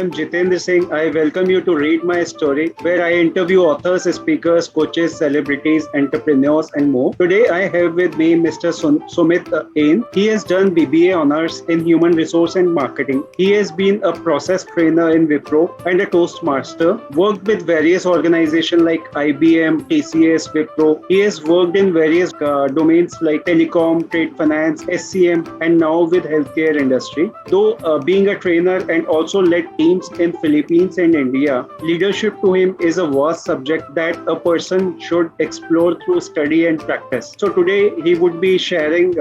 am Jitendra Singh. I welcome you to Read My Story, where I interview authors, speakers, coaches, celebrities, entrepreneurs, and more. Today, I have with me Mr. Sumit Ain. He has done BBA Honors in Human Resource and Marketing. He has been a process trainer in Wipro and a Toastmaster, worked with various organizations like IBM, TCS, Wipro. He has worked in various domains like telecom, trade finance, SCM, and now with healthcare industry. Though being a trainer and also led teams in Philippines and India, leadership to him is a vast subject that a person should explore through study and practice. So today he would be sharing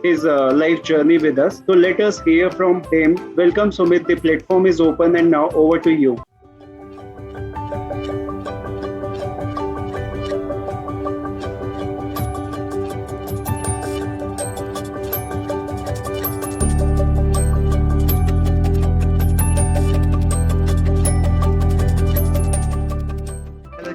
his life journey with us. So let us hear from him. Welcome Sumit, the platform is open and now over to you.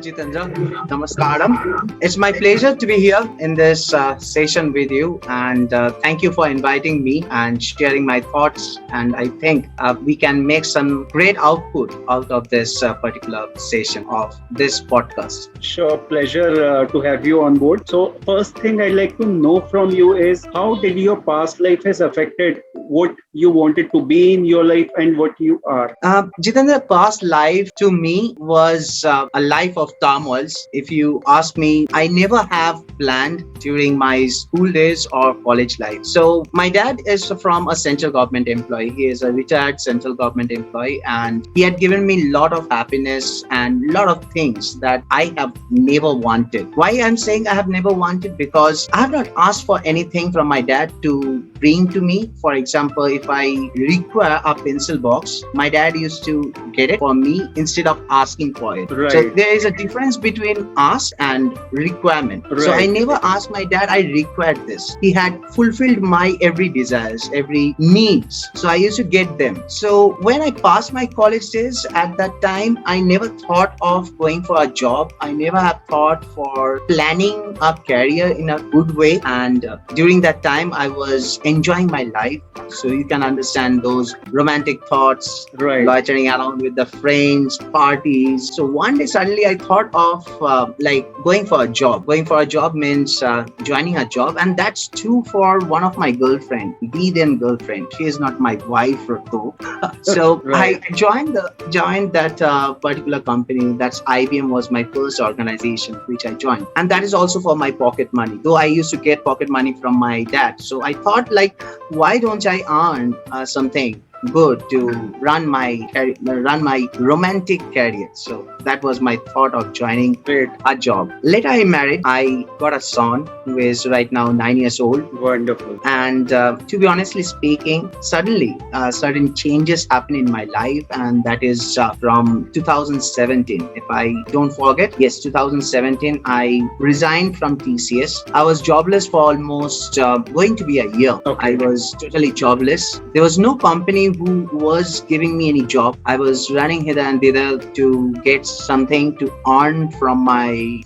Jitendra. Namaskaram. It's my pleasure to be here in this session with you, and thank you for inviting me and sharing my thoughts. And I think we can make some great output out of this particular session of this podcast. Sure, pleasure to have you on board. So first thing I'd like to know from you is how did your past life has affected what you wanted to be in your life and what you are? Jitendra, past life to me was a life of turmoils. If you ask me, I never have planned during my school days or college life. So my dad is from a central government employee. He is a retired central government employee, and he had given me a lot of happiness and a lot of things that I have never wanted. Why I'm saying I have never wanted? Because I have not asked for anything from my dad to bring to me. For example, if I require a pencil box, my dad used to get it for me instead of asking for it. Right. So there is a difference between ask and requirement. Right. So I never asked my dad, I required this. He had fulfilled my every desires, every needs. So I used to get them. So when I passed my college days, at that time, I never thought of going for a job. I never have thought for planning a career in a good way. And during that time, I was enjoying my life. So you can understand those romantic thoughts, Right. loitering around with the friends, parties. So one day suddenly I thought of going for a job. Going for a job means joining a job, and that's true for one of my girlfriend, the then girlfriend. She is not my wife though. So Right. I joined that particular company. That's IBM was my first organization which I joined, and that is also for my pocket money. Though I used to get pocket money from my dad, so I thought why don't I earn something good to run my romantic career. So that was my thought of joining a job. Later I married. I got a son who is right now 9 years old. Wonderful. And to be honestly speaking, suddenly certain changes happen in my life, and that is from 2017. If I don't forget, yes, 2017, I resigned from TCS. I was jobless for almost going to be a year. Okay. I was totally jobless. There was no company who was giving me any job. I was running hither and thither to get something to earn for my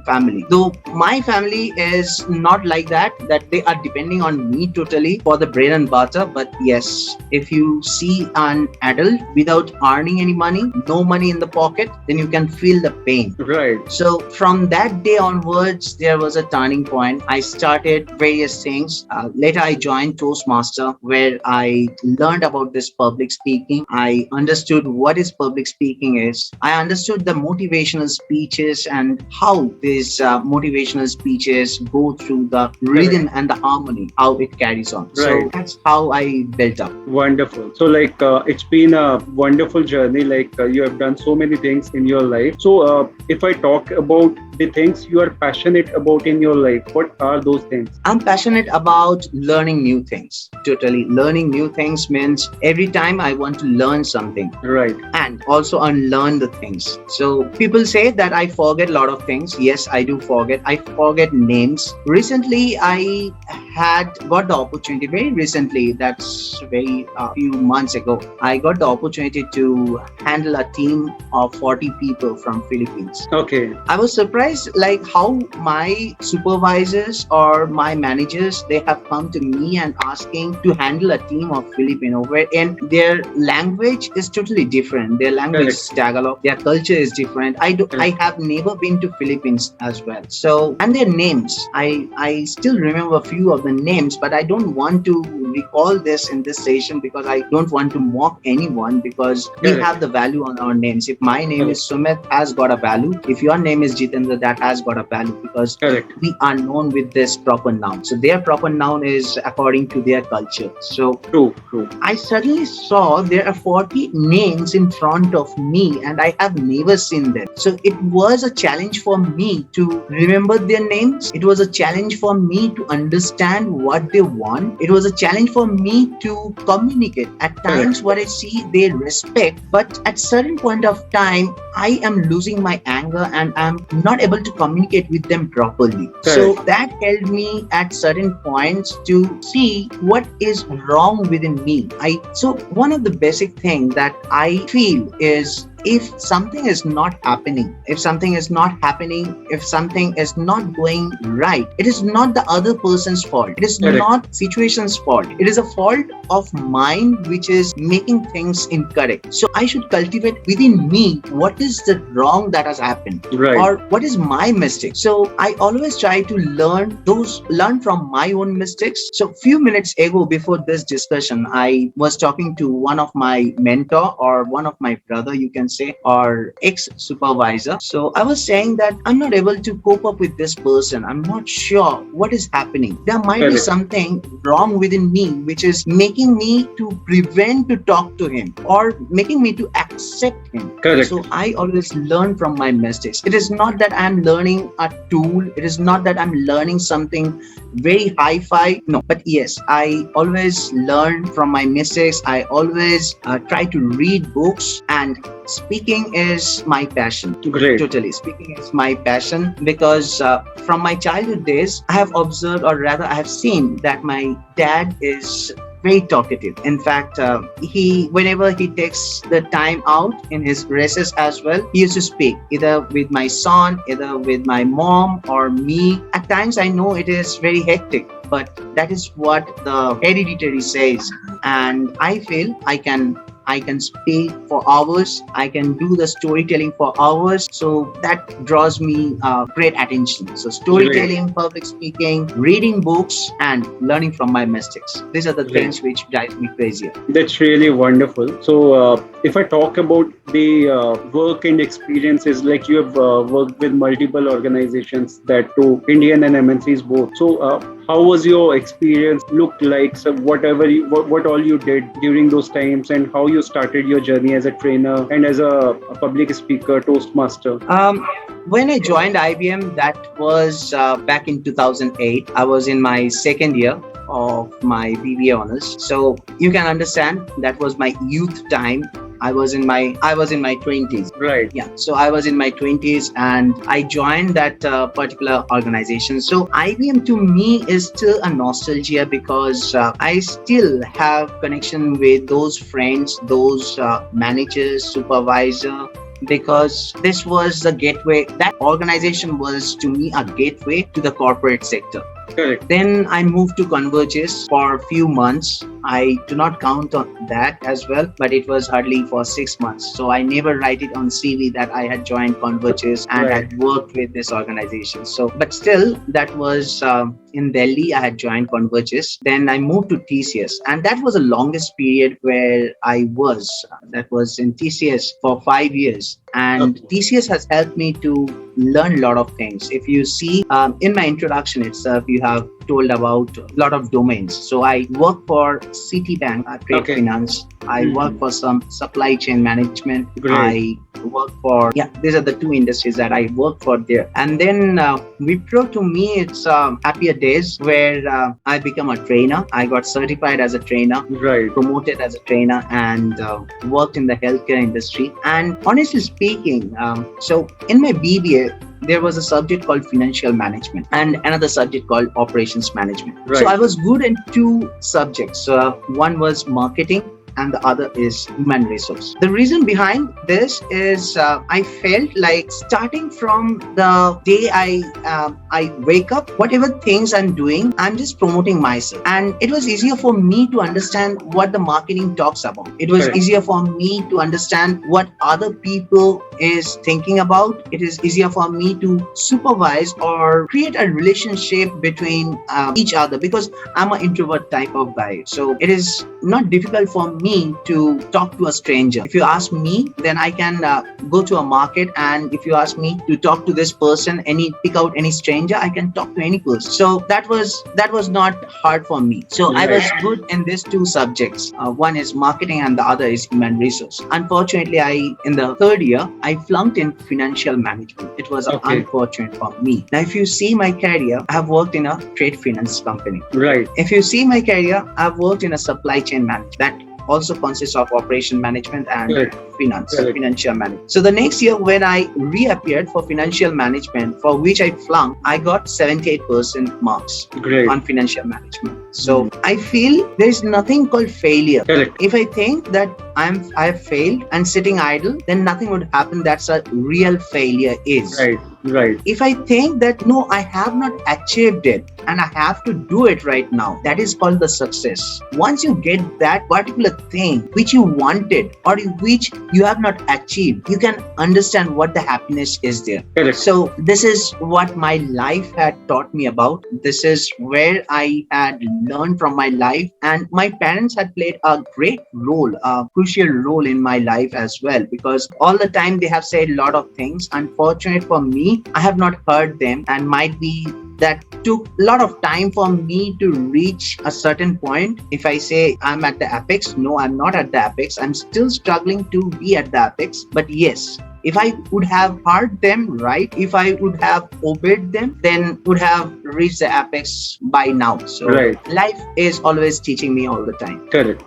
family. Though my family is not like that they are depending on me totally for the bread and butter. But yes, if you see an adult without earning any money, no money in the pocket, then you can feel the pain. Right. So from that day onwards, there was a turning point. I started various things. Later I joined Toastmaster, where I learned about this public speaking. I understood what is public speaking is. I understood the motivational speeches and how these motivational speeches go through the rhythm and the harmony, how it carries on. Right. So that's how I built up. Wonderful. So it's been a wonderful journey. You have done so many things in your life. So if I talk about the things you are passionate about in your life, what are those things? I'm passionate about learning new things. Totally. Learning new things means every time I want to learn something. Right. And also unlearn the things. So people say that I forget a lot of things. Yes, I do forget. I forget names. Recently, I had got the opportunity very recently, that's very few months ago, I got the opportunity to handle a team of 40 people from Philippines. Okay. I was surprised like how my supervisors or my managers, they have come to me and asking to handle a team of Filipino, wherein their language is totally different. Their language is Tagalog, their culture is different. I have never been to Philippines as well. So, and their names, I still remember a few of the names, but I don't want to recall this in this session because I don't want to mock anyone, because we have the value on our names. If my name is Sumit, has got a value. If your name is Jitendra, that has got a value, because we are known with this proper noun. So their proper noun is according to their culture. So True. I suddenly saw there are 40 names in front of me and I have never seen them. So it was a challenge for me to remember their names. It was a challenge for me to understand what they want. It was a challenge for me to communicate. At times what I see, they respect, but at certain point of time, I am losing my anger and I'm not able to communicate with them properly. So that helped me at certain points to see what is wrong within me. So one of the basic things that I feel is, if something is not happening, if something is not going right, it is not the other person's fault. It is not situation's fault. It is a fault of mine which is making things incorrect. So I should cultivate within me what is the wrong that has happened, or what is my mistake. So I always try to learn from my own mistakes. So few minutes ago, before this discussion, I was talking to one of my mentor or one of my brother, you can say, or ex-supervisor. So I was saying that I'm not able to cope up with this person. I'm not sure what is happening. There might be something wrong within me which is making me to prevent to talk to him or making me to accept him. So I always learn from my mistakes. It is not that I'm learning a tool. It is not that I'm learning something very hi-fi. No, but yes, I always learn from my mistakes. I always try to read books, and speaking is my passion. Totally. Speaking is my passion because from my childhood days, I have observed, or rather I have seen that my dad is very talkative. In fact, whenever he takes the time out in his recess as well, he used to speak either with my son, either with my mom or me. At times I know it is very hectic, but that is what the hereditary says, and I feel I can speak for hours. I can do the storytelling for hours. So that draws me great attention. So storytelling, public speaking, reading books, and learning from my mistakes. These are the things which drive me crazy. That's really wonderful. So if I talk about the work and experiences, like you have worked with multiple organizations, that too Indian and MNCs both. So how was your experience looked like? So what all you did during those times, and how you started your journey as a trainer and as a public speaker, Toastmaster? When I joined IBM, that was back in 2008. I was in my second year of my BBA Hons. So you can understand that was my youth time. I was in my 20s. Right. Yeah. So I was in my 20s and I joined that particular organization. So IBM to me is still a nostalgia because I still have connection with those friends, those managers, supervisor, because this was the gateway. That organization was to me a gateway to the corporate sector. Correct. Then I moved to Converges for a few months. I do not count on that as well, but it was hardly for 6 months. So I never write it on CV that I had joined Converges and had worked with this organization. So, but still, that was in Delhi. I had joined Converges. Then I moved to TCS, and that was the longest period where I was. That was in TCS for 5 years. And TCS has helped me to learn a lot of things. If you see in my introduction itself, you have told about a lot of domains. So I work for Citibank, trade finance. I work for some supply chain management. I work for, these are the two industries that I work for there. And then Wipro, to me, it's happier days where I become a trainer. I got certified as a trainer, promoted as a trainer, and worked in the healthcare industry. And honestly speaking, so in my BBA, there was a subject called financial management and another subject called operations management. Right. So I was good in two subjects. One was marketing and the other is human resource. The reason behind this is I felt like starting from the day I wake up, whatever things I'm doing, I'm just promoting myself, and it was easier for me to understand what the marketing talks about. It was Correct. easier for me to understand what other people is thinking about. It is easier for me to supervise or create a relationship between each other, because I'm an introvert type of guy. So it is not difficult for me to talk to a stranger. If you ask me, then I can go to a market, and if you ask me to talk to this person, pick out any stranger, I can talk to any person. So that was not hard for me. So I was good in these two subjects. One is marketing and the other is human resource. Unfortunately, in the third year, I flunked in financial management. It was unfortunate for me. Now, if you see my career, I have worked in a trade finance company. Right. If you see my career, I've worked in a supply chain management. That also consists of operation management and financial management. So the next year when I reappeared for financial management, for which I flunked, I got 78% marks on financial management. So I feel there is nothing called failure. Correct. If I think that I have failed and sitting idle, then nothing would happen. That's a real failure is. Right. If I think that no, I have not achieved it and I have to do it right now, that is called the success. Once you get that particular thing which you wanted or which you have not achieved, you can understand what the happiness is there. Correct. So this is what my life had taught me about. This is where I had learned from my life, and my parents had played a great role, a crucial role in my life as well, because all the time they have said a lot of things. Unfortunate for me, I have not heard them, and might be that took a lot of time for me to reach a certain point. If I say I'm at the apex, no, I'm not at the apex. I'm still struggling to be at the apex. But yes, if I would have heard them right, if I would have obeyed them, then would have reached the apex by now. So life is always teaching me all the time. Correct.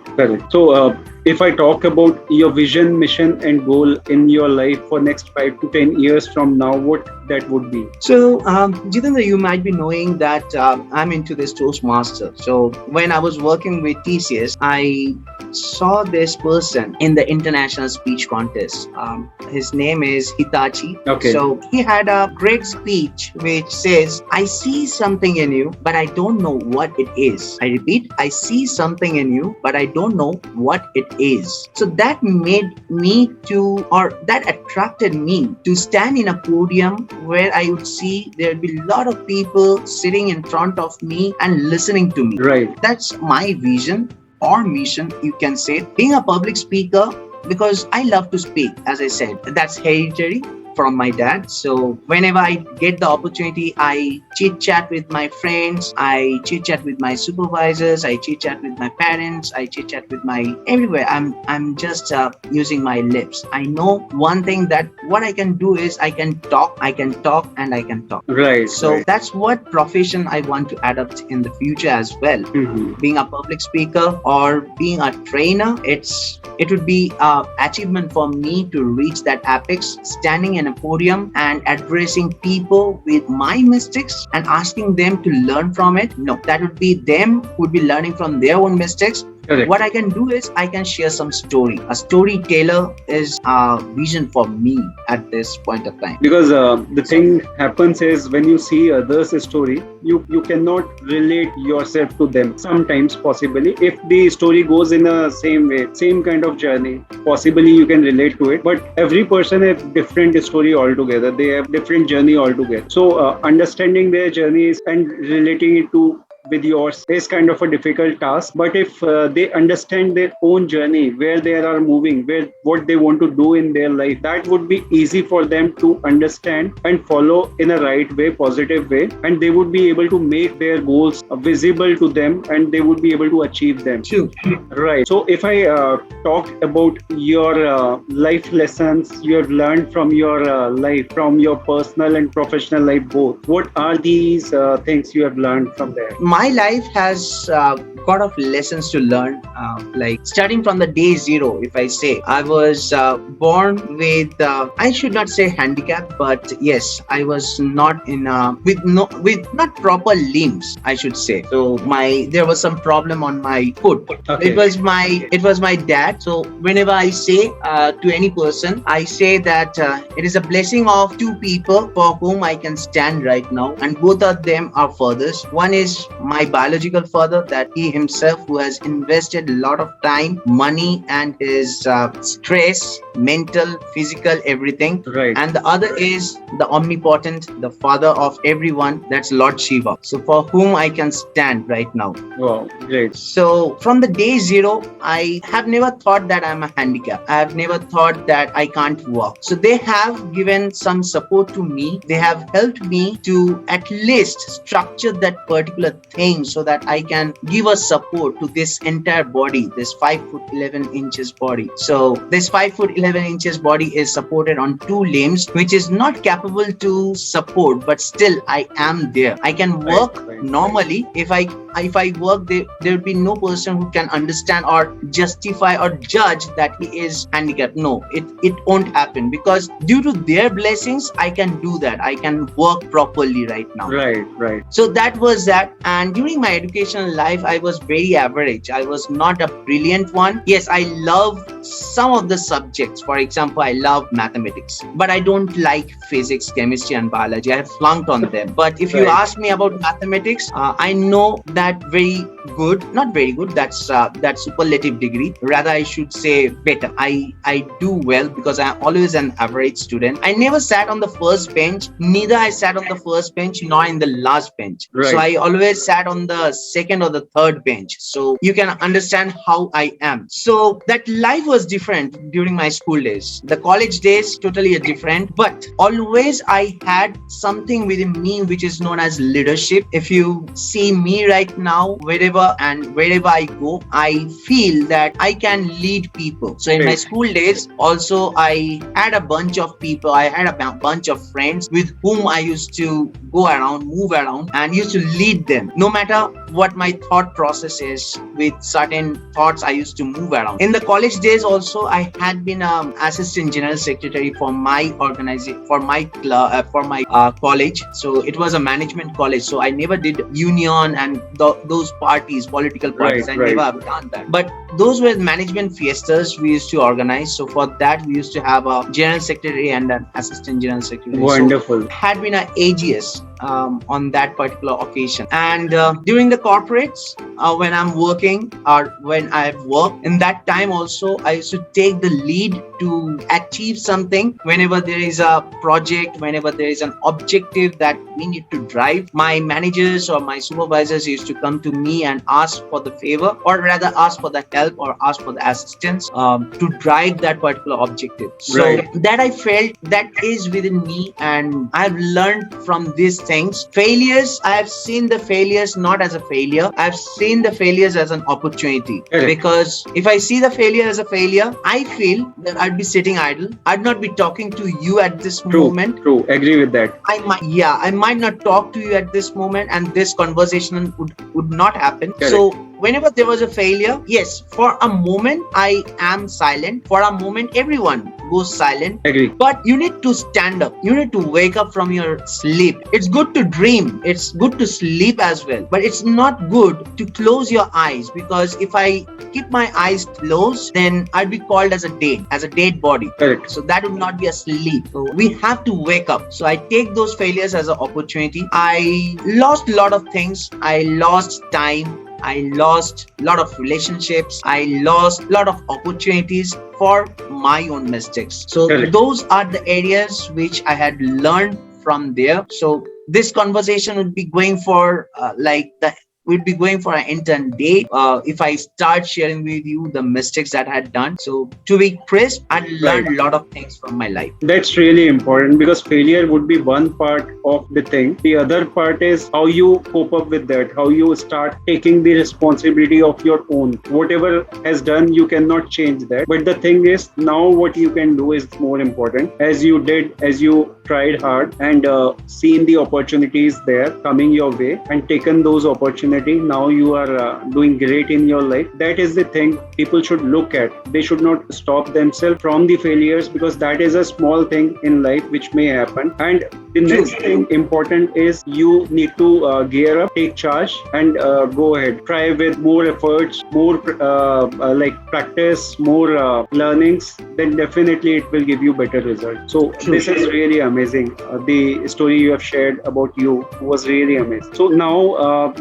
So if I talk about your vision, mission and goal in your life for next 5 to 10 years from now, what that would be? So Jitendra, you might be knowing that I'm into this Toastmaster. So when I was working with TCS, I saw this person in the international speech contest. His name is Hitachi. Okay. So he had a great speech which says, I see something in you, but I don't know what it is. I repeat, I see something in you, but I don't know what it is. So that made me that attracted me to stand in a podium where I would see there'd be a lot of people sitting in front of me and listening to me. Right. That's my vision or mission, you can say, being a public speaker, because I love to speak. As I said, that's hereditary from my dad. So whenever I get the opportunity, I chit chat with my friends, I chit chat with my supervisors, I chit chat with my parents, I chit chat with my everywhere. I'm just using my lips. I know one thing, that what I can do is I can talk, and I can talk. Right. So that's what profession I want to adopt in the future as well. Being a public speaker or being a trainer, it would be an achievement for me to reach that apex, standing in a podium and addressing people with my mistakes and asking them to learn from it. No, that would be them who would be learning from their own mistakes. Correct. What I can do is I can share some story. A storyteller is a vision for me at this point of time. Because the thing happens is when you see others' story, you cannot relate yourself to them. Sometimes, possibly, if the story goes in a same way, same kind of journey, possibly you can relate to it. But every person has different story altogether. They have different journey altogether. So understanding their journeys and relating it with yours is kind of a difficult task. But if they understand their own journey, where they are moving, what they want to do in their life, that would be easy for them to understand and follow in a right way, positive way, and they would be able to make their goals visible to them, and they would be able to achieve them. True. Right. So if I talk about your life lessons you have learned from your life, from your personal and professional life both, what are these things you have learned from there? My life has lot of lessons to learn. Like starting from the day zero, if I say, I was born with, I should not say handicap, but yes, I was not in with not proper limbs, I should say. So there was some problem on my foot. Okay. It was my dad. So whenever I say to any person, I say that it is a blessing of two people for whom I can stand right now, and both of them are fathers. One is my biological father, that he himself who has invested a lot of time, money, and his stress, mental, physical, everything. Right. And the other is the omnipotent, the father of everyone, that's Lord Shiva. So for whom I can stand right now. Wow, great. So from the day zero, I have never thought that I'm a handicap. I have never thought that I can't walk. So they have given some support to me. They have helped me to at least structure that particular thing so that I can give a support to this entire body, this 5 foot 11 inches body. So this 5 foot 11 inches body is supported on two limbs, which is not capable to support, but still I am there. I can work normally. If I work, there will be no person who can understand or justify or judge that he is handicapped. No, it won't happen, because due to their blessings, I can do that. I can work properly right now. Right. So that was that. And during my educational life, I was very average. I was not a brilliant one. Yes, I love some of the subjects. For example, I love mathematics, but I don't like physics, chemistry, and biology. I have flunked on them. But if you ask me about mathematics, I know that very good. Not very good. That's superlative degree. Rather, I should say better. I do well because I'm always an average student. I never sat on the first bench. Neither I sat on the first bench nor in the last bench. Right. So I always sat on the second or the third bench. So you can understand how I am. So that life was different during my school days. The college days, totally different. But always I had something within me which is known as leadership. If you see me right now, wherever I go, I feel that I can lead people. So in my school days, also I had a bunch of people. I had a bunch of friends with whom I used to go around, move around, and used to lead them. No matter what my thought process is, with certain thoughts, I used to move around. In the college days also, I had been assistant general secretary for my organization, for my college. So it was a management college. So I never did union and those parties, political parties. I never have done that. But those were management fiestas we used to organize. So for that, we used to have a general secretary and an assistant general secretary. Wonderful. So had been an AGS on that particular occasion. And during the corporates, when I'm working or when I've worked, in that time also, I used to take the lead to achieve something. Whenever there is a project, whenever there is an objective that we need to drive, my managers or my supervisors used to come to me and ask for the favor, or rather ask for the help or ask for the assistance to drive that particular objective. So that I felt that is within me, and I've learned from these things. Failures, I have seen the failures not as a failure. I've seen the failures as an opportunity. Because if I see the failure as a failure, I feel that I'd be sitting idle. I'd not be talking to you at this moment. True. Agree with that. I might not talk to you at this moment, and this conversation would not happen. Correct. So whenever there was a failure, yes, for a moment I am silent. For a moment, everyone goes silent. Agree. But you need to stand up. You need to wake up from your sleep. It's good to dream. It's good to sleep as well. But it's not good to close your eyes, because if I keep my eyes closed, then I'd be called as a dead body. Correct. So that would not be a sleep. So we have to wake up. So I take those failures as an opportunity. I lost a lot of things. I lost time. I lost a lot of relationships. I lost a lot of opportunities for my own mistakes. So those are the areas which I had learned from there. So this conversation would be going for we'd be going for an entire day if I start sharing with you the mistakes that I had done. So to be crisp, I learned a lot of things from my life. That's really important, because failure would be one part of the thing. The other part is how you cope up with that, how you start taking the responsibility of your own. Whatever has done, you cannot change that. But the thing is, now what you can do is more important. As you tried hard and seen the opportunities there coming your way and taken those opportunities. Now you are doing great in your life. That is the thing people should look at. They should not stop themselves from the failures, because that is a small thing in life which may happen. And the next thing important is you need to gear up, take charge, and go ahead. Try with more efforts, more like practice, more learnings. Then definitely it will give you better results. So this is really amazing. The story you have shared about you was really amazing. So now,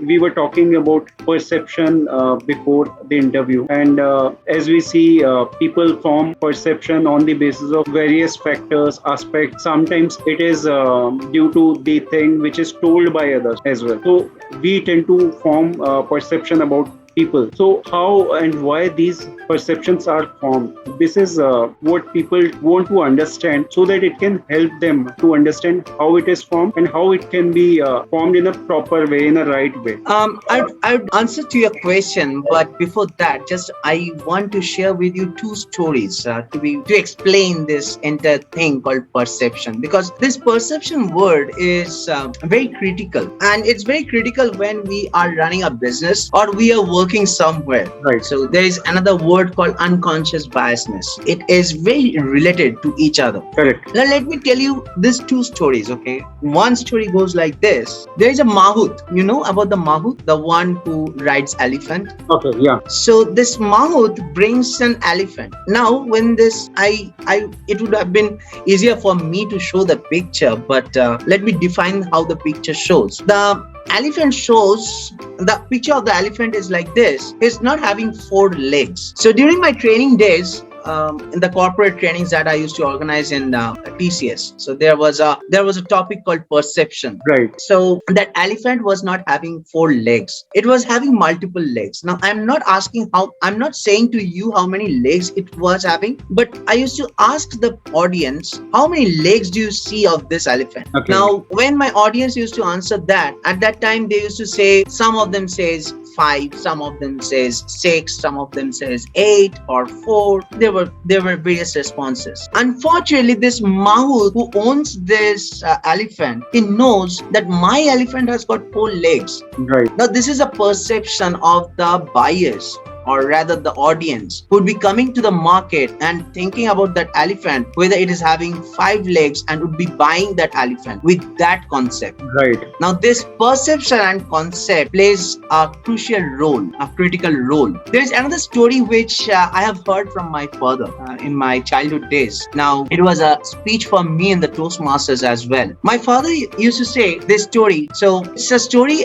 we were talking about perception before the interview, and as we see, people form perception on the basis of various factors, aspects. Sometimes it is due to the thing which is told by others as well. So we tend to form perception about people. So how and why these perceptions are formed? This is what people want to understand, so that it can help them to understand how it is formed and how it can be formed in a proper way, in a right way. I'd answer to your question, but before that, just I want to share with you two stories to explain this entire thing called perception, because this perception word is very critical, and it's very critical when we are running a business or we are working somewhere. Right. So there is another word called unconscious biasness. It is very related to each other. Correct. Now let me tell you these two stories, okay? One story goes like this. There is a mahout. You know about the mahout, the one who rides elephant? Okay, yeah. So this mahout brings an elephant. Now when this, it would have been easier for me to show the picture, but let me define how the picture shows. The picture of the elephant is like this. It's not having 4 legs. So during my training days, in the corporate trainings that I used to organize in TCS, so there was a topic called perception. Right. So that elephant was not having 4 legs. It was having multiple legs. Now I'm not saying to you how many legs it was having, but I used to ask the audience, how many legs do you see of this elephant? Okay. Now when my audience used to answer that, at that time they used to say, some of them says 5, some of them says 6, some of them says 8 or 4. There were various responses. Unfortunately, this mahout who owns this elephant, he knows that my elephant has got 4 legs. Right. Now this is a perception of the buyers, or rather the audience, who would be coming to the market and thinking about that elephant, whether it is having 5 legs, and would be buying that elephant with that concept. Right. Now this perception and concept plays a crucial role, a critical role. There is another story which I have heard from my father in my childhood days. Now it was a speech for me in the Toastmasters as well. My father used to say this story. So it's a story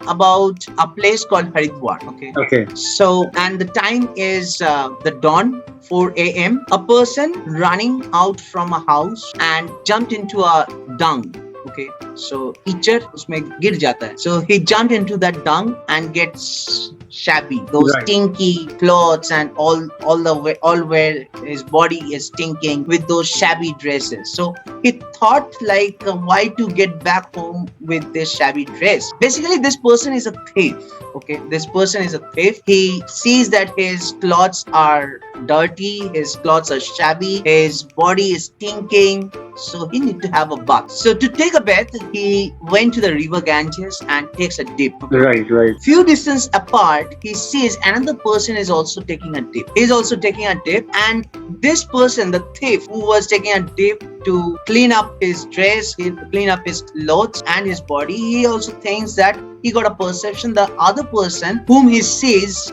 about a place called Haridwar. Okay. So, and the time is the dawn, 4 a.m. A person running out from a house and jumped into a dung. Okay, so कीचड़ उसमें गिर जाता है. So he jumped into that dung and gets shabby. Those Right. stinky clothes and all where his body is stinking with those shabby dresses. So he thought like, why to get back home with this shabby dress? Basically, this person is a thief. Okay, this person is a thief. He sees that his clothes are dirty, his clothes are shabby, his body is stinking, so he need to have a bath. So to take a bath, he went to the river Ganges and takes a dip. Right. Few distance apart, he sees another person is also taking a dip. He's also taking a dip, and this person, the thief who was taking a dip to clean up his dress, clean up his clothes and his body, he also thinks that he got a perception the other person whom he sees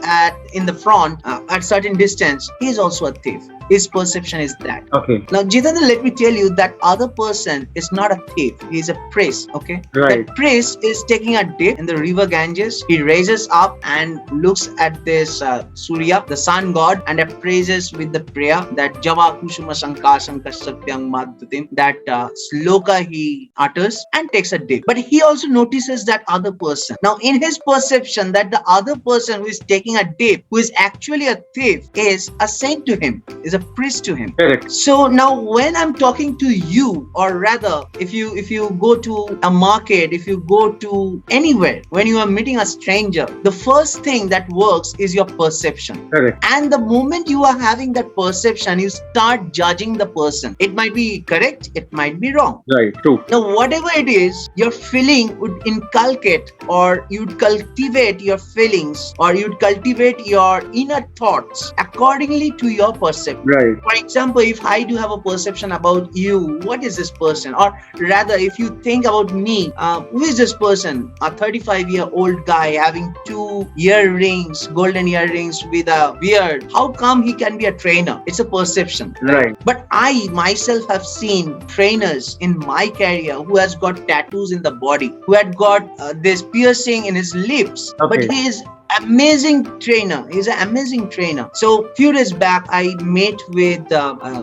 in the front at certain distance, he is also a thief. His perception is that. Okay. Now, Jitendra, let me tell you that other person is not a thief. He is a priest. Okay. Right. That priest is taking a dip in the river Ganges. He raises up and looks at this Surya, the sun god, and praises with the prayer that Java Kushuma Sankasam Kasatyam Madhutim. That sloka he utters and takes a dip. But he also notices that other person. person. Now, in his perception, that the other person who is taking a dip, who is actually a thief, is a saint to him, is a priest to him. Correct. So now, when I'm talking to you, or rather, if you go to a market, if you go to anywhere, when you are meeting a stranger, the first thing that works is your perception. Correct. And the moment you are having that perception, you start judging the person. It might be correct, it might be wrong. Right. True. Now, whatever it is, your feeling would inculcate, or you'd cultivate your feelings, or you'd cultivate your inner thoughts accordingly to your perception. Right. For example, if I do have a perception about you, what is this person? Or rather, if you think about me, who is this person? A 35-year-old guy having 2 earrings, golden earrings with a beard. How come he can be a trainer? It's a perception. Right. But I myself have seen trainers in my career who has got tattoos in the body, who had got this piercing in his lips, Okay. but he is amazing trainer. He's an amazing trainer. So few days back, I met with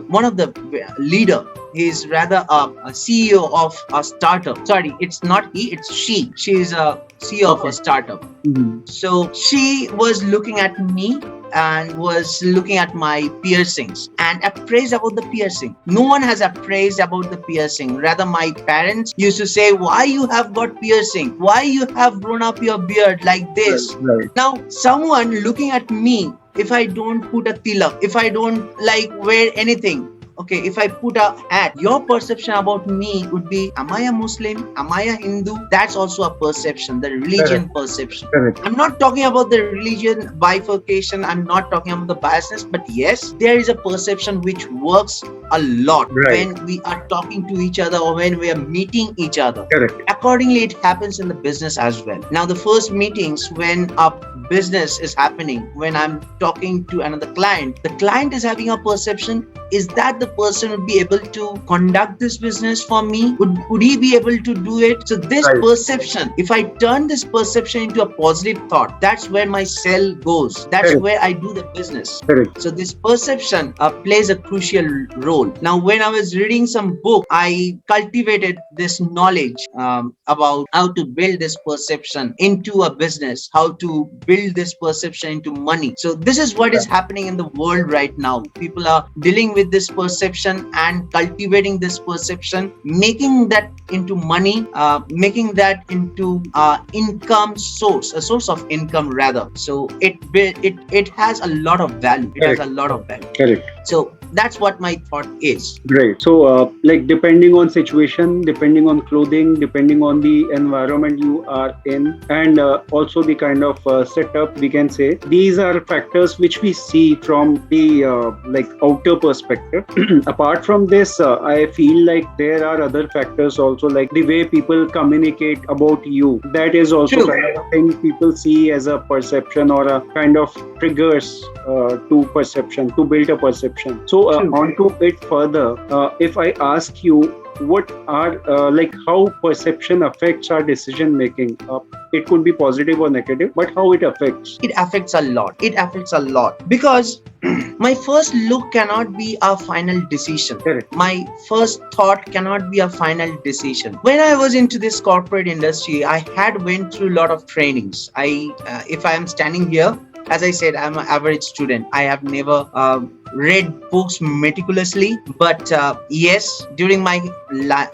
one of the leader. He's rather a CEO of a startup. Sorry, it's not he, it's she. She is a CEO of a startup. Mhm. So she was looking at me and was looking at my piercings and appraised about the piercing. No one has appraised about the piercing. Rather, my parents used to say, why you have got piercing? Why you have grown up your beard like this? Right. Now, someone looking at me, if I don't put a tilak, if I don't wear anything, okay, if I put a hat, your perception about me would be, am I a Muslim? Am I a Hindu? That's also a perception, the religion perception. Correct. I'm not talking about the religion bifurcation. I'm not talking about the biasness, but yes, there is a perception which works a lot Right. when we are talking to each other or when we are meeting each other. Correct. Accordingly, it happens in the business as well. Now, the first meetings when a business is happening, when I'm talking to another client, the client is having a perception. Is that the person would be able to conduct this business for me? Would he be able to do it? So this Right. perception, if I turn this perception into a positive thought, that's where my sell goes. That's Correct. where I do the business. Correct. So this perception plays a crucial role. Now, when I was reading some book, I cultivated this knowledge about how to build this perception into a business, how to build this perception into money. So this is what is happening in the world right now. People are dealing with this perception and cultivating this perception, making that into money, making that into income source, a source of income rather. So it has a lot of value. It has a lot of value. Correct. So that's what my thought is. Great. So, depending on situation, depending on clothing, depending on the environment you are in, and also the kind of setup, we can say these are factors which we see from the outer perspective. Apart from this, I feel like there are other factors also, like the way people communicate about you. That is also True. kind of a thing people see as a perception or a kind of triggers to perception, to build a perception. So True. onto it further, if I ask you, what are how perception affects our decision making? It could be positive or negative, but how it affects? It affects a lot. It affects a lot because my first look cannot be a final decision. Correct. My first thought cannot be a final decision. When I was into this corporate industry, I had went through a lot of trainings. If I am standing here, as I said, I'm an average student. I have never read books meticulously, but yes, during my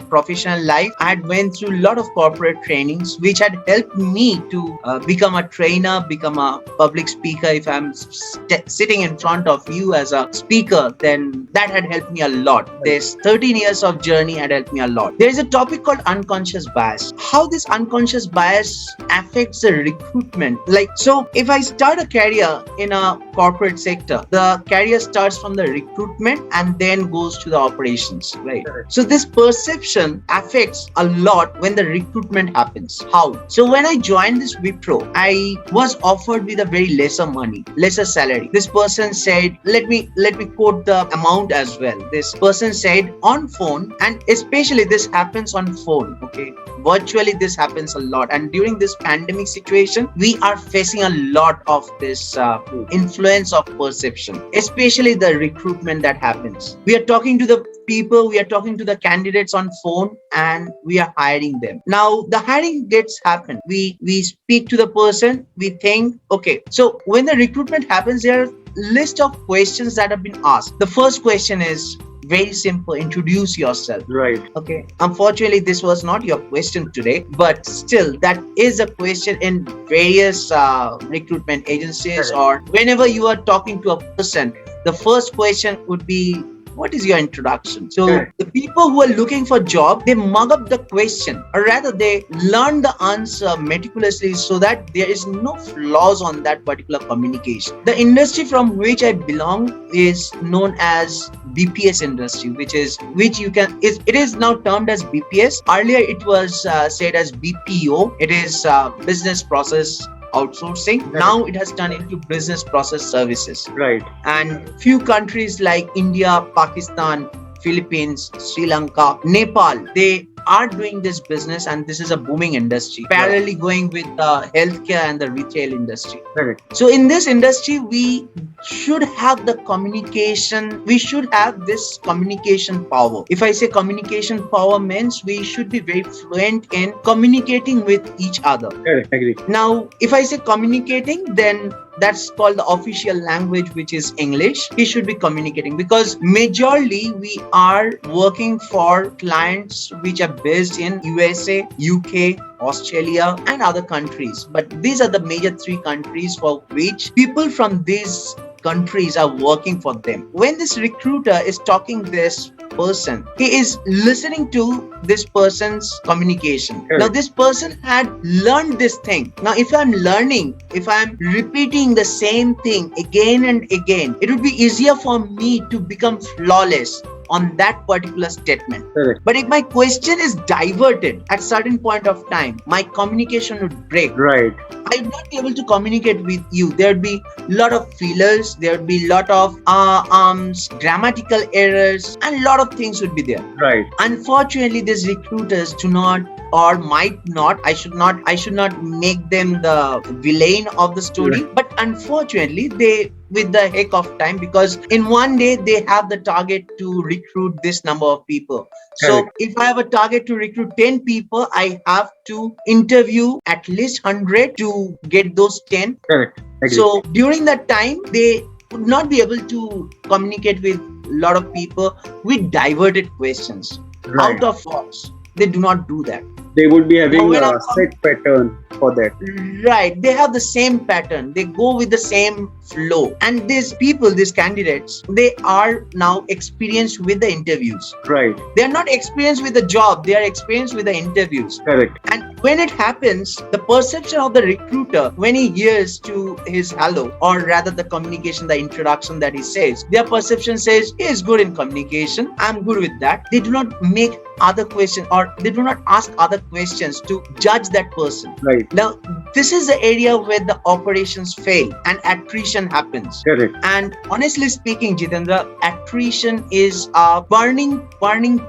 professional life, I had went through a lot of corporate trainings, which had helped me to become a trainer, become a public speaker. If I'm sitting in front of you as a speaker, then that had helped me a lot. This 13 years of journey had helped me a lot. There is a topic called unconscious bias. How this unconscious bias affects the recruitment. So if I start a career in a corporate sector, the career starts from the recruitment and then goes to the operations, right? Correct. So this perception affects a lot when the recruitment happens. How? So when I joined this Wipro, I was offered with a very lesser money, lesser salary. This person said, let me quote the amount as well. This person said on phone, and especially this happens on phone, okay? virtually this happens a lot, and during this pandemic situation we are facing a lot of this influence of perception, especially the recruitment that happens. We are talking to the people, we are talking to the candidates on phone, and we are hiring them. Now the hiring gets happen, we speak to the person, we think, okay, so when the recruitment happens, there are list of questions that have been asked. The first question is very simple: introduce yourself. Right. Okay, unfortunately this was not your question today, but still that is a question in various recruitment agencies. Correct. Or whenever you are talking to a person, the first question would be, what is your introduction? So Correct. the people who are looking for job, they mug up the question, or rather they learn the answer meticulously so that there is no flaws on that particular communication. The industry from which I belong is known as BPS industry, which is now termed as BPS. Earlier it was said as BPO. It is business process outsourcing. Right. Now it has turned into business process services. Right. And few countries like India, Pakistan, Philippines, Sri Lanka, Nepal, they are doing this business, and this is a booming industry, parallelly going with the healthcare and the retail industry. Correct. So in this industry, we should have the communication, we should have this communication power. If I say communication power means we should be very fluent in communicating with each other. Correct. Agree. Now, if I say communicating, then that's called the official language, which is English. He should be communicating, because majorly we are working for clients which are based in USA, UK, Australia, and other countries. But these are the major three countries for which people from these countries are working for them. When this recruiter is talking this person, he is listening to this person's communication. Correct. Now this person had learned this thing. Now if I'm repeating the same thing again and again, it would be easier for me to become flawless on that particular statement. Correct. But if my question is diverted at certain point of time, my communication would break. Right. I would not be able to communicate with you. There would be a lot of fillers, there would be a lot of grammatical errors, and a lot of things would be there. Right. Unfortunately, these recruiters do not, or might not, I should not make them the villain of the story, Right. but unfortunately they, with the heck of time, because in one day they have the target to recruit this number of people. So Correct. if I have a target to recruit 10 people, I have to interview at least 100 to get those 10. Correct. Agree. So during that time, they would not be able to communicate with a lot of people with diverted questions. Right. Out of box. They do not do that. They would be having When a set pattern for that. Right. They have the same pattern. They go with the same flow. And these people, these candidates, they are now experienced with the interviews. Right. They are not experienced with the job. They are experienced with the interviews. Correct. And when it happens, the perception of the recruiter, when he hears to his hello, or rather the communication, the introduction that he says, their perception says, he is good in communication. I'm good with that. They do not make other questions, or they do not ask other questions to judge that person. Right. Now, this is the area where the operations fail and attrition happens. Correct. And honestly speaking, Jitendra, attrition is a burning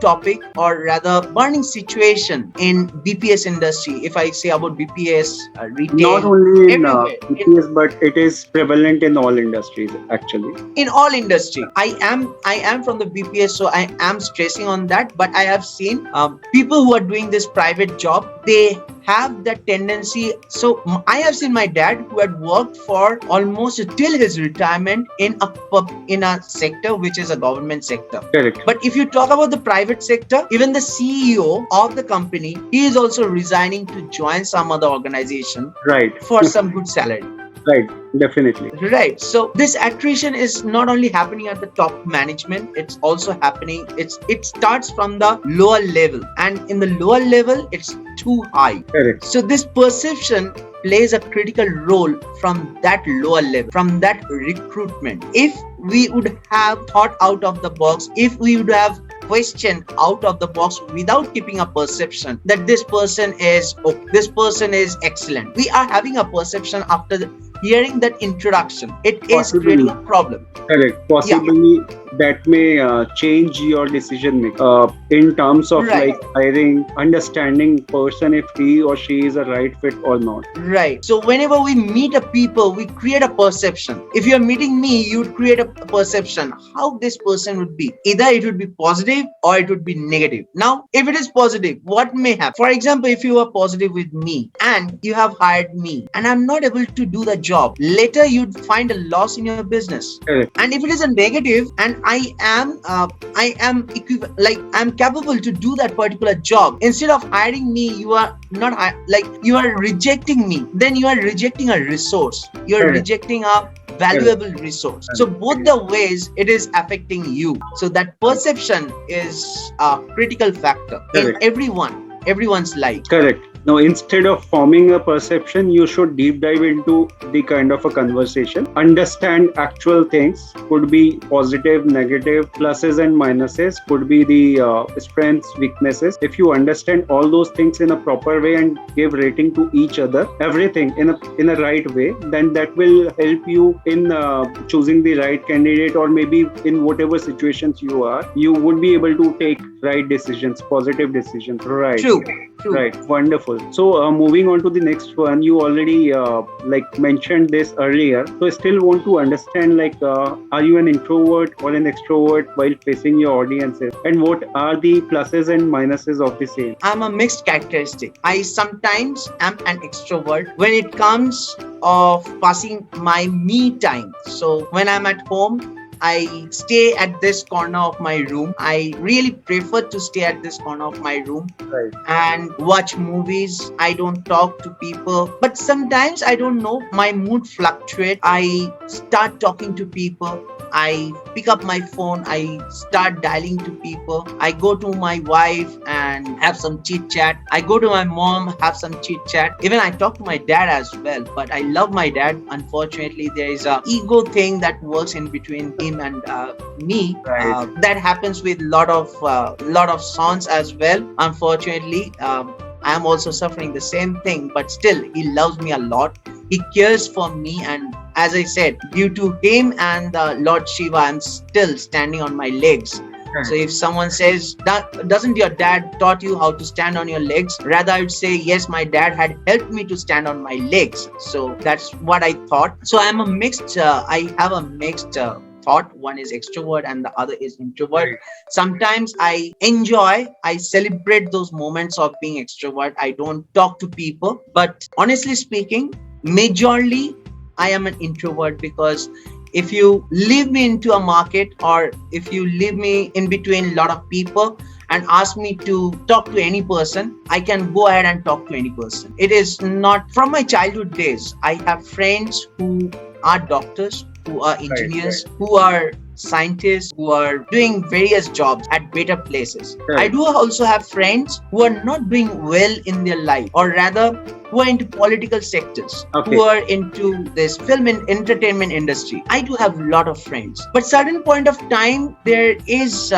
topic, or rather burning situation in BPS industry. If I say about BPS, retail, Not only in everywhere. BPS, but it is prevalent in all industries actually. In all industry. I am from the BPS, so I am stressing on that. But I have seen people who are doing this private job, they have that tendency. So I have seen my dad, who had worked for almost till his retirement in a sector which is a government sector. Correct. But if you talk about the private sector, even the CEO of the company, he is also resigning to join some other organization Right. for some good salary. Right. Definitely. Right. So this attrition is not only happening at the top management, it's also happening. It starts from the lower level, and in the lower level, it's too high. Correct. So this perception plays a critical role from that lower level, from that recruitment. If we would have thought out of the box, if we would have question out of the box without keeping a perception that this person is excellent, we are having a perception after hearing that introduction, it is Possibly. creating a problem. Correct. Yeah, Possibly that may change your decision making in terms of right. like hiring, understanding person if he or she is a right fit or not. Right. So whenever we meet a people, we create a perception. If you're meeting me, you'd create a perception how this person would be. Either it would be positive or it would be negative. Now, if it is positive, what may happen? For example, if you are positive with me and you have hired me and I'm not able to do the job, later you'd find a loss in your business. Correct. And if it is a negative and like I'm capable to do that particular job, instead of hiring me, you are not like you are rejecting me, then you are rejecting a resource, you are Correct. rejecting a valuable resource. So both the ways it is affecting you. So that perception is a critical factor in Correct. everyone's life. Correct. Now, instead of forming a perception, you should deep dive into the kind of a conversation. Understand actual things. Could be positive, negative, pluses and minuses. Could be the strengths, weaknesses. If you understand all those things in a proper way and give rating to each other, everything in a right way, then that will help you in choosing the right candidate, or maybe in whatever situations you are, you would be able to take right decisions, positive decisions. Right. True. Right, wonderful. So moving on to the next one, you already like mentioned this earlier. So I still want to understand, like, are you an introvert or an extrovert while facing your audiences, and what are the pluses and minuses of the same? I'm a mixed characteristic. I sometimes am an extrovert when it comes of passing my me time. So when I'm at home, I stay at this corner of my room. I really prefer to stay at this corner of my room Right. and watch movies. I don't talk to people. But sometimes I don't know, my mood fluctuates. I start talking to people. I pick up my phone, I start dialing to people. I go to my wife and have some chit chat. I go to my mom, have some chit chat. Even I talk to my dad as well. But I love my dad. Unfortunately, there is a ego thing that works in between him and me. Right. That happens with lot of sons as well. Unfortunately, I am also suffering the same thing. But still, he loves me a lot. He cares for me, and as I said, due to him and Lord Shiva, I'm still standing on my legs. So if someone says, doesn't your dad taught you how to stand on your legs? Rather, I would say, yes, my dad had helped me to stand on my legs. So that's what I thought. So I have a mixed thought. One is extrovert and the other is introvert. Right. Sometimes I celebrate those moments of being extrovert. I don't talk to people, but honestly speaking, majorly I am an introvert, because if you leave me into a market, or if you leave me in between a lot of people and ask me to talk to any person, I can go ahead and talk to any person. It is not from my childhood days. I have friends who are doctors, who are engineers, who are scientists, who are doing various jobs at better places. Right. I do also have friends who are not doing well in their life, or rather who are into political sectors, who are into this film and entertainment industry. I do have a lot of friends. But certain point of time, there is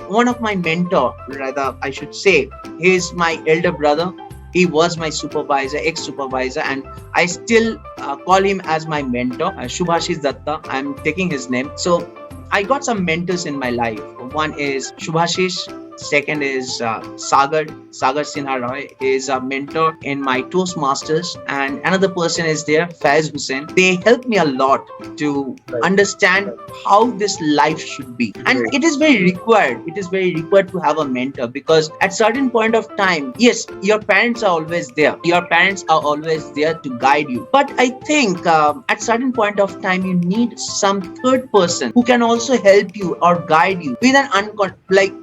one of my mentor, rather I should say, he is my elder brother. He was my supervisor, ex-supervisor, and I still call him as my mentor, Shubhashish Datta. I'm taking his name. So I got some mentors in my life. One is Shubhashish. Second is Sagar Sinha Roy is a mentor in my Toastmasters, and another person is there, Faiz Hussain. They help me a lot to understand how this life should be, and it is very required. It is very required to have a mentor, because at certain point of time, yes, your parents are always there. Your parents are always there to guide you, but I think at certain point of time, you need some third person who can also help you or guide you with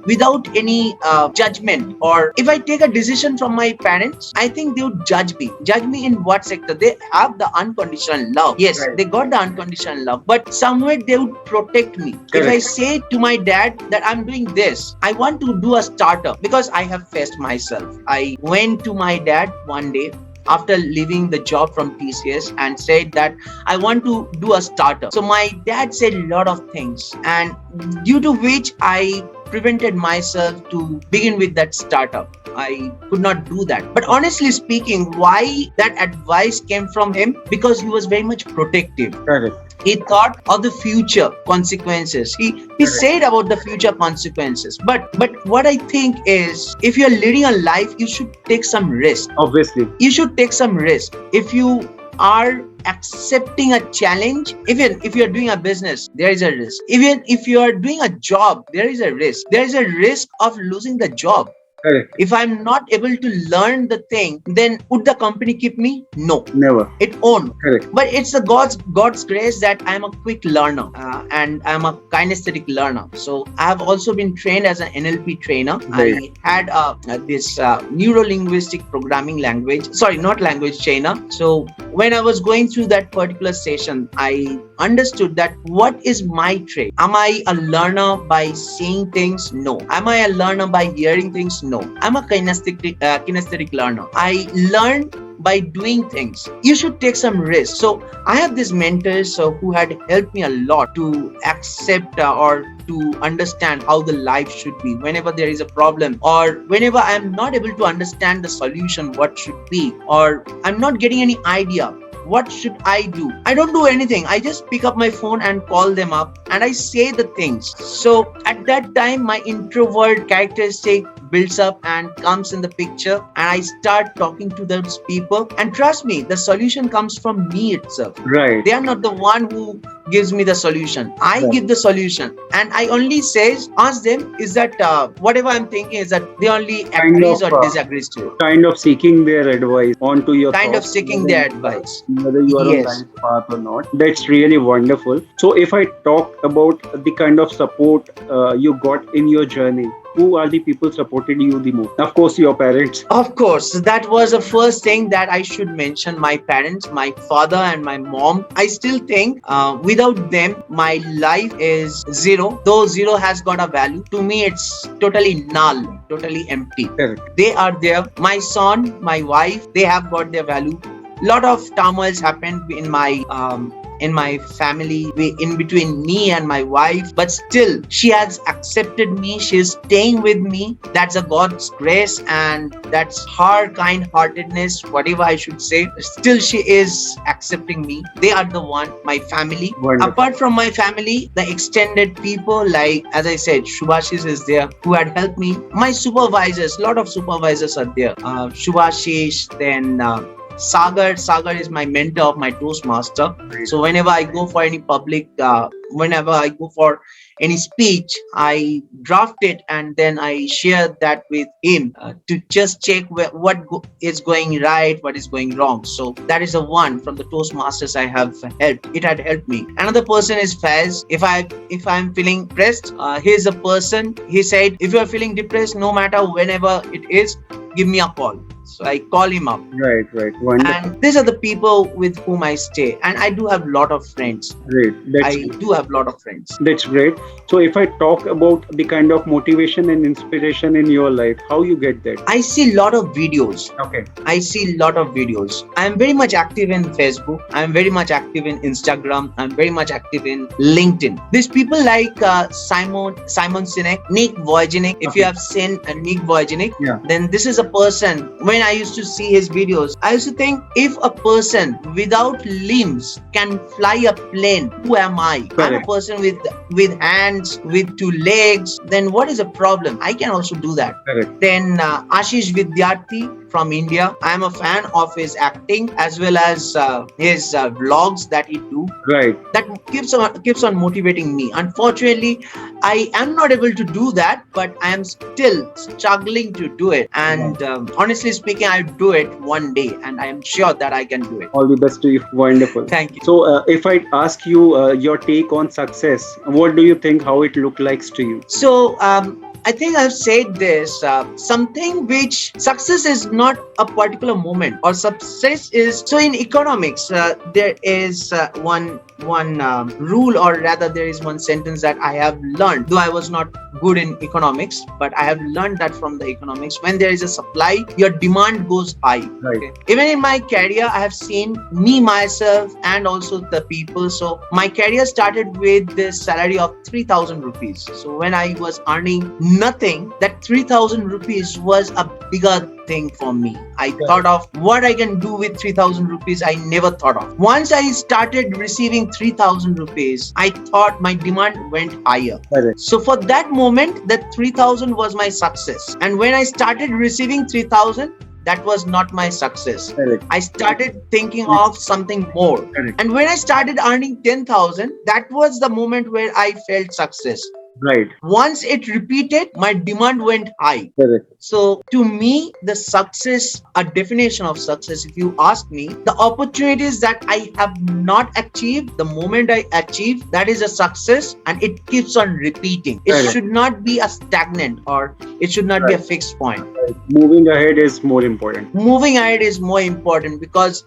without any judgment. Or if I take a decision from my parents, I think they would judge me in what sector. They have the unconditional love. Yes, they got the unconditional love, but somewhere they would protect me. If I say to my dad that I'm doing this, I want to do a startup, because I have faced myself. I went to my dad one day after leaving the job from TCS and said that I want to do a startup. So my dad said a lot of things, and due to which I prevented myself to begin with that startup. I could not do that. But honestly speaking, why that advice came from him? Because he was very much protective. Correct. He thought of the future consequences. He said about the future consequences. But what I think is, if you're leading a life, you should take some risk. Obviously. You should take some risk. If you are accepting a challenge, even if you're doing a business, there is a risk. Even if you are doing a job, there is a risk. There is a risk of losing the job. Correct. If I'm not able to learn the thing, then would the company keep me? No. Never. It won't. Correct. But it's the God's grace that I'm a quick learner and I'm a kinesthetic learner. So I have also been trained as an NLP trainer. Right. I had this neuro-linguistic programming language. Sorry, not language trainer. So when I was going through that particular session, I understood that what is my trait? Am I a learner by seeing things? No. Am I a learner by hearing things? No. I'm a kinesthetic learner. I learn by doing things. You should take some risk. So I have these mentors who had helped me a lot to accept or to understand how the life should be whenever there is a problem, or whenever I'm not able to understand the solution, what should be, or I'm not getting any idea. What should I do? I don't do anything. I just pick up my phone and call them up and I say the things. So at that time, my introvert characteristic builds up and comes in the picture, and I start talking to those people. And trust me, the solution comes from me itself. Right. They are not the one who gives me the solution. I give the solution, and I only ask them, is that whatever I'm thinking, is that they only agrees or disagrees to it. Kind of seeking their advice onto your Kind of thoughts, seeking their advice. whether you are on Yes. the right path or not. That's really wonderful. So if I talk about the kind of support you got in your journey, who are the people supported you the most? Of course, your parents. Of course, that was the first thing that I should mention. My parents, my father and my mom. I still think without them, my life is zero. Though zero has got a value, to me it's totally null, totally empty. Correct. They are there. My son, my wife, they have got their value. Lot of turmoils happened in my family, in between me and my wife, but still she has accepted me. She is staying with me. That's a God's grace, and that's her kind-heartedness, whatever I should say. Still she is accepting me. They are the one, my family. Wonderful. Apart from my family, the extended people, like as I said, Shubhashish is there, who had helped me. My supervisors, lot of supervisors are there. Shubhashish, then Sagar is my mentor of my Toastmaster. So whenever I go for any public, whenever I go for any speech, I draft it and then I share that with him to just check what is going right, what is going wrong. So that is the one from the Toastmasters I have helped. It had helped me. Another person is Faz. If I'm feeling depressed, he's a person. He said, if you're feeling depressed, no matter whenever it is, give me a call. So I call him up. Right. Wonderful. And these are the people with whom I stay. And I do have a lot of friends. Great. Do have a lot of friends. That's great. So if I talk about the kind of motivation and inspiration in your life, how you get that? I see a lot of videos. Okay. I see a lot of videos. I'm very much active in Facebook. I'm very much active in Instagram. I'm very much active in LinkedIn. These people like Simon Sinek, Nick Vujicic. If you have seen Nick Vujicic, then this is a person. When I used to see his videos, I used to think, if a person without limbs can fly a plane, who am I? Correct. I'm a person with hands, with two legs. Then what is the problem? I can also do that. Correct. Then Ashish Vidyarthi from India. I am a fan of his acting as well as his vlogs that he do. Right. That keeps on motivating me. Unfortunately, I am not able to do that, but I am still struggling to do it. And honestly speaking, I'll do it one day, and I am sure that I can do it. All the best to you. Wonderful. Thank you. So if I ask you your take on success, what do you think, how it look like to you? So I think I've said this. Something which success is not a particular moment, or success is. So in economics, there is one rule, or rather, there is one sentence that I have learned. Though I was not good in economics, but I have learned that from the economics. When there is a supply, your demand goes high. Right. Okay. Even in my career, I have seen me, myself, and also the people. So my career started with this salary of 3,000 rupees. So when I was earning nothing, that 3,000 rupees was a bigger thing for me. I thought of what I can do with 3,000 rupees. I never thought of. Once I started receiving 3,000 rupees, I thought my demand went higher. Correct. So for that moment, that 3,000 was my success. And when I started receiving 3,000, that was not my success. Correct. I started thinking of something more. Correct. And when I started earning 10,000, that was the moment where I felt success. Right. Once it repeated, my demand went high. Correct. So to me, the success, a definition of success, if you ask me, the opportunities that I have not achieved, the moment I achieve, that is a success, and it keeps on repeating. It Correct. should not be a stagnant, or it should not be a Right. fixed point. Right. Moving ahead is more important. Moving ahead is more important, because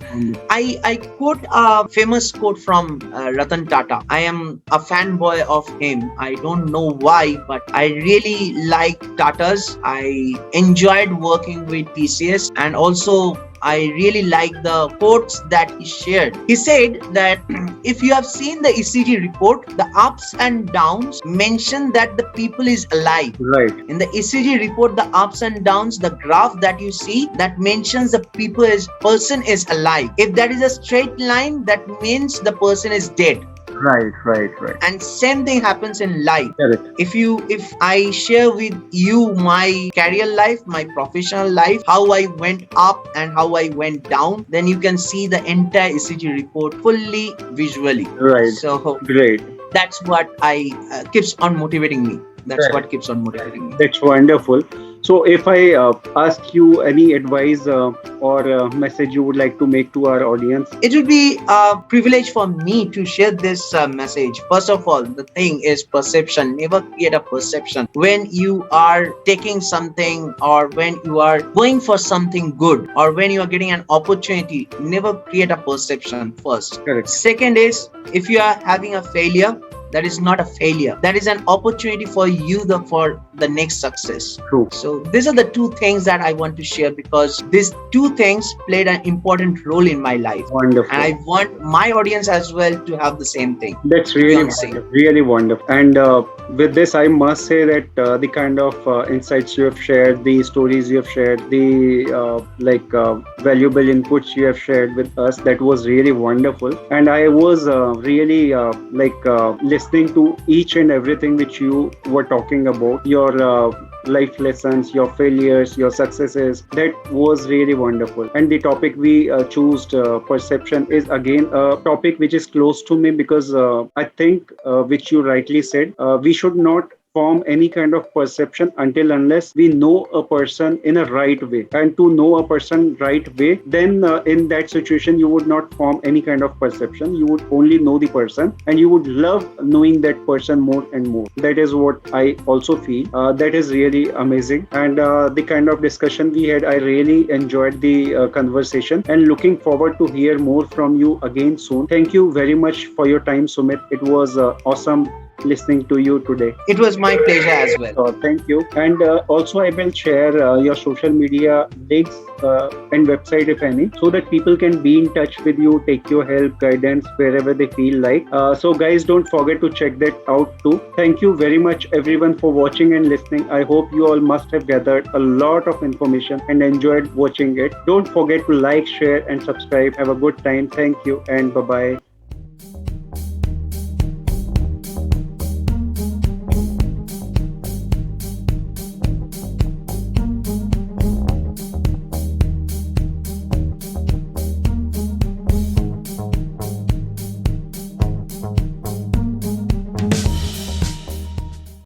I quote a famous quote from Ratan Tata. I am a fanboy of him. I don't know why, but I really like Tatas. I enjoyed working with TCS, and also I really like the quotes that he shared. He said that if you have seen the ECG report, the ups and downs mention that the people is alive. Right. In the ECG report, the ups and downs, the graph that you see, that mentions the person is alive. If that is a straight line, that means the person is dead. Right. And same thing happens in life. Correct. If I share with you my career life, my professional life, how I went up and how I went down, then you can see the entire ECG report fully visually. Right. So Great. that's what I keeps on motivating me. That's Right. what keeps on motivating me. That's wonderful. So if I ask you any advice or message you would like to make to our audience? It would be a privilege for me to share this message. First of all, the thing is perception. Never create a perception. When you are taking something, or when you are going for something good, or when you are getting an opportunity, never create a perception first. Correct. Second is, if you are having a failure, that is not a failure. That is an opportunity for you for the next success. True. So these are the two things that I want to share, because these two things played an important role in my life. Wonderful. And I want my audience as well to have the same thing. That's really Beyonce. wonderful. Really wonderful. And with this, I must say that the kind of insights you have shared, the stories you have shared, the valuable inputs you have shared with us, that was really wonderful. And I was really listening to each and everything which you were talking about, your life lessons, your failures, your successes. That was really wonderful. And the topic we chose, perception, is again a topic which is close to me, because I think, which you rightly said, we should not form any kind of perception until unless we know a person in a right way. And to know a person right way, then in that situation you would not form any kind of perception. You would only know the person, and you would love knowing that person more and more. That is what I also feel. That is really amazing. And the kind of discussion we had, I really enjoyed the conversation, and looking forward to hear more from you again soon. Thank you very much for your time, Sumit. It was awesome listening to you today. It was my pleasure as well. So thank you. And also I will share your social media links and website, if any, so that people can be in touch with you, take your help, guidance wherever they feel like. So guys, don't forget to check that out too. Thank you very much everyone for watching and listening. I hope you all must have gathered a lot of information and enjoyed watching it. Don't forget to like, share and subscribe. Have a good time. Thank you and bye-bye.